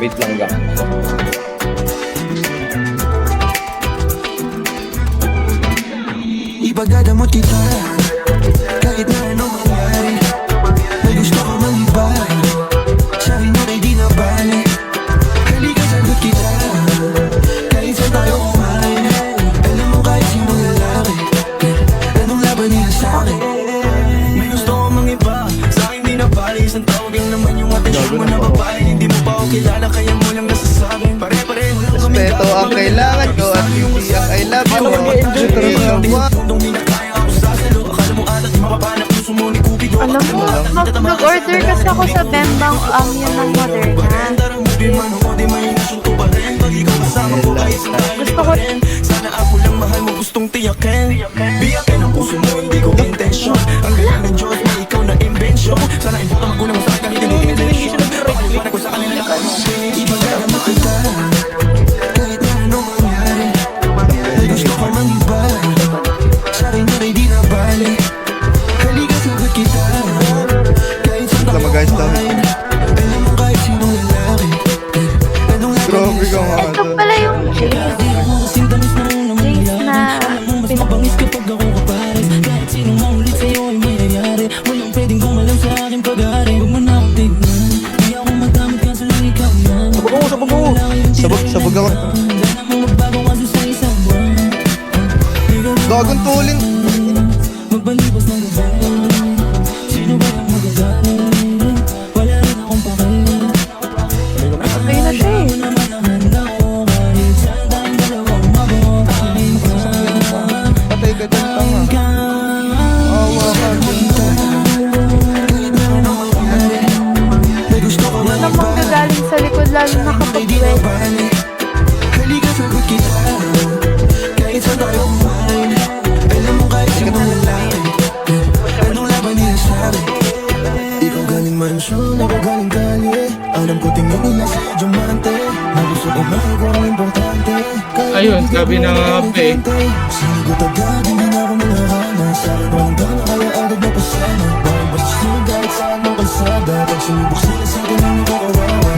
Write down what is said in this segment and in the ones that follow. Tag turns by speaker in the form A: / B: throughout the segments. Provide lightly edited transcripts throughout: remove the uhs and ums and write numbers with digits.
A: Wait lang ga.
B: Ipagadamot kita kahit na anong mangyari. May gusto ko mang iba, sa'kin mo ay di na bali. Halika sagot kita kahit saan tayo kumain. Alam mo kahit sinong lalaki, anong laban nila sa'kin. May gusto ko mang iba, sa'kin di na bali. Isang tawagin naman yung atensyon mo na babae. Hindi mo pa ako kilala kaya mo lang nasasabi. Pare-pareho lang kami.
C: Respeto ang kailangan ko at hindi ang I love you.
D: Alam mo, nag-order kasi ako sa Bembang yun ng Moderna. Gusto ko
B: sana ako lang mahal mo gustong tiyakin. Biyakin ang puso mo, hindi ko intensyon. Ang galing ng Diyos na ikaw na invention. Sana ibuto magulang mo sa akin, hindi ko intensyon. Pagkaliwanag ko sa kanila na kayo ipagdadama kita kahit na anong mangyari. May gusto ko mang iba, sa'kin na rin di na bali. Halika sagot kita kahit saan tayo kumain. Alam mo kahit sinong lalaki, anong
C: Grabe ka nga.
D: ito pala yung Jace na
B: mabangis kapag ako kapares. Kahit sinong maulit sa'yo ay mayayari. Walang pwedeng gumalang sa aking pag-aari. Huwag mo na akong tignan, di ako magdamit kaso lang ikaw yan.
C: Sabog ako. Sabog ako.
B: Sana mo magbago kaso sa isang buwan.
C: Gagong tulin.
B: Magbalibos ng gabi, sino ba yung magagaling? Wala rin akong pakay.
D: okay na siya eh.
B: Naman ang handa ko kahit saan tayong dalawang mabuhayin ka.
C: Patay ka dyan, tanga. Awa ka dyan.
B: May gusto ko
D: Ano namang gagaling sa likod lalo na kapag wet.
B: halika sagot kita kahit saan tayo kumain. Alam mo kahit sinong lalaki, anong laban nila sa'kin. Ikaw galing mansyon, ako galing kalye. Alam ko tingin nila sa'yo diamante. Na gusto ko mahal ang importante.
E: Ayun, sabi na nga pe.
B: Sinigot agad, hindi na ako nangarana. Sa'kin walang gana, kaya agad na pasana. Bakit ba sa'yo kahit saan mo kalsada? Pag sumubok sila sa'kin ang nakakawawa.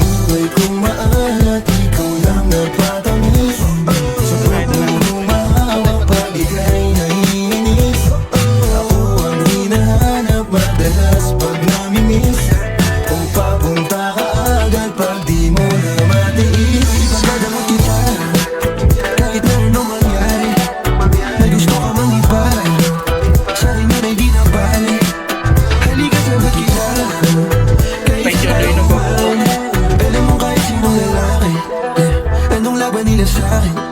B: Buhay kong maalat, ikaw lang nagpatamis. Sa puso mo mahawak pag ika'y naiinis. Ako ang hinahanap madalas pag namimiss. Kung papunta ka agad pag di mo na matiis. Ipagdadamot kita kahit na anong mangyari. May gusto ka mang iba, sa'kin na rin di na bali. Halika sagot kita kahit saan tayo kumain. Alam mo kahit sinong lalaki, anong laban nila sa'kin.